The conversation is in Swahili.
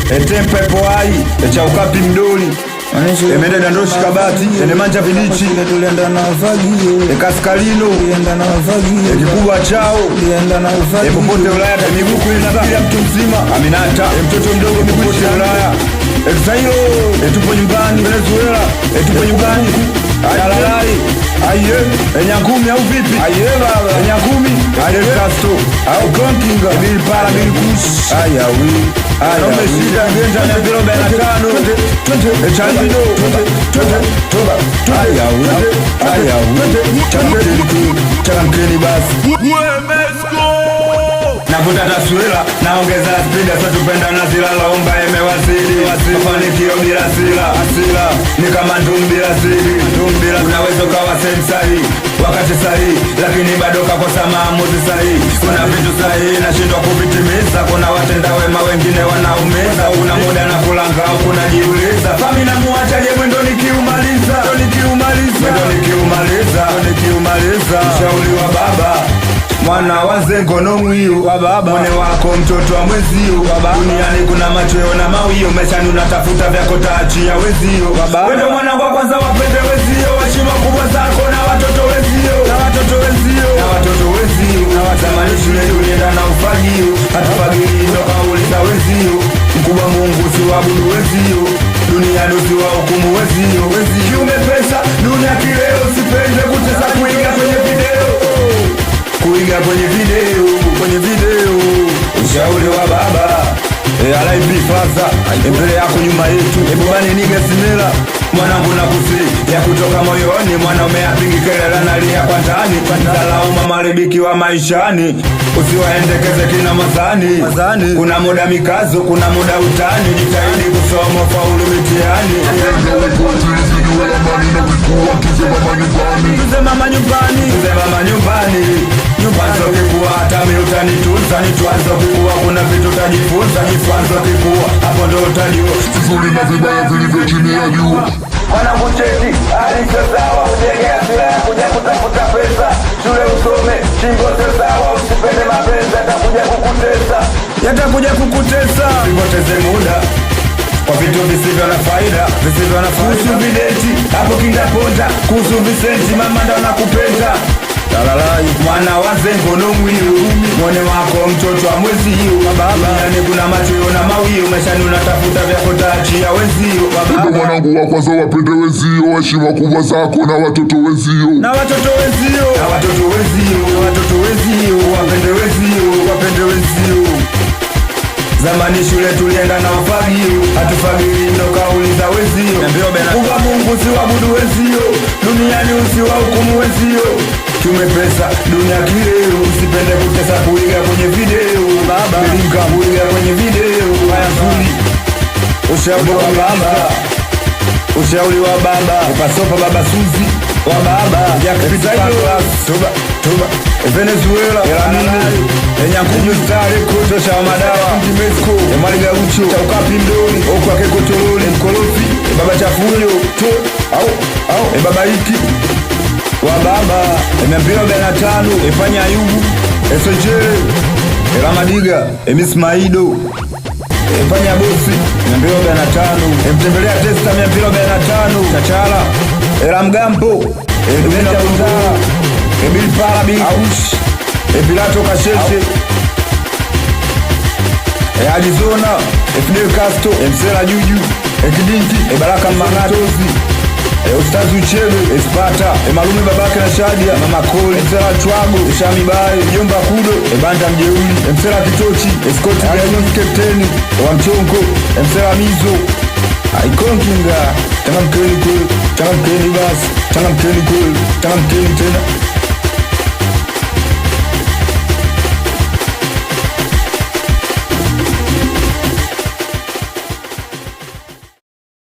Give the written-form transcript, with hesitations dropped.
Tempe poai cha ukapi mdoli emende dandoshi kabati ene manja vidichi tulienda na ufagio kaskalino tulienda na ufagio kikubwa chao tulienda na ufagio popote Ulaya miguu kulinabia mtu mzima Aminata mtoto mdogo popote Ulaya Exailo tupo nyumbani Venezuela tupo nyumbani Alalai aye Nyangumi au vipi aye baba Nyangumi aye Castro au Konkinga bil para bil kush ayawi umeshida genja na bilo 45 Chalino toba ayawi chamkeni basi navuta taswira naongeza spidi sasa tupenda na zila laomba imewasili mafanikio bila asila ni kama ndum bila siri unaweza ukawa sehemu sahihi wakati sahihi lakini bado kakosa maamuzi sahihi kuna vitu sahihi nashindwa kuvitimiza kuna watenda wema wengine wanaumiza kuna muda na kulanga au kunajiuliza fami na muachaje mwendo nikiumaliza ushauri wa baba mwana wazengo no mwiyo mwone wako mtoto wa mwezio duniani kuna machweo na mawio meshani unatafuta vyako taachia wezio wende mwana kwa kwanza wapende wezio washima kubwa zako na watoto wezio zamani shule tulienda na ufagio hatufagili ndoka uliza wezio mkubwa Mungu siwabudu wezio duniani usiwa hukumu wezio kiume pesa dunia kileo sipende kutesa kuiga kwenye video ushauri wa baba alaipi faza mbele yako nyuma yetu ebubani niga simela mwanangu na kusi ya kutoka moyoni mwanaume apigi kelele nalia kwa ndani salauma maribiki wa maishani usiwaendekeze kina mazani kuna muda mikazo kuna muda utani jitahidi kusoma faulu mitihani tuze mama nyumbani nyumbanzo kikuwa hata mi utanitunza nitwanzo kikuwa kuna vitu utajifunza nitwanzo kikuwa hapo ndo utajua vizuri na vibaya vilivyo chini ya jua mwanangu cheti alicho sawa ujenge asila ya kuja kutafuta pesa shule usome chingote sawa usipende mapenzi yatakuja kukutesa sipoteze muda kwa vitu visivyo na faida kuhusu videti hapo kingaponda kuhusu Vicenti mama ndo nakupenda talalai mwana wazengo no mwiyo mwone wako mtoto wa mwezio yani kuna machweo na mawio meshani unatafuta vyako taachia wezio ndo mwanangu wa kwanza wapende wezio heshima kubwa zako na watoto wezio wapende wezio zamani shule tulienda na ufagio hatufagili ndo kauliza wezio kuba Mungu siwabudu wezio duniani usiwa hukumu wezio kiume pesa dunia kileo usipende kutesa kuiga kwenye video Belinka kuiga kwenye video hayazuri ushauri wa baba upasopa baba Suzi wa baba toba Venezuela Nyankunyu stare koto cha madawa Mexico Maliga ucho cha ukapi mdoni okwa keko toloni mkolofi baba chafunyo au baba hiki wa baba mpira 45 efanya Ayubu Esojere Ramadiga Emismaido efanya bosi mpira 45 mtembelea testa mpira 45 Chachala Ramgampo Edwina Utara Ebil Parabi Aush Epilato Kasheshe Arizona Fidel Castro Msela Juju Ekidinki Baraka Mangatozi Ustazi Uchebe Espata Malume babake na Shadia Mama Koli Msela Chwago Shami Bae Jomba Kudo Banda Mjeuli Msela Kitochi Scott Gayon Captain wa Mchonko Msela Mizo Ikonkinga Tangamkeni basi Tangamkeni tena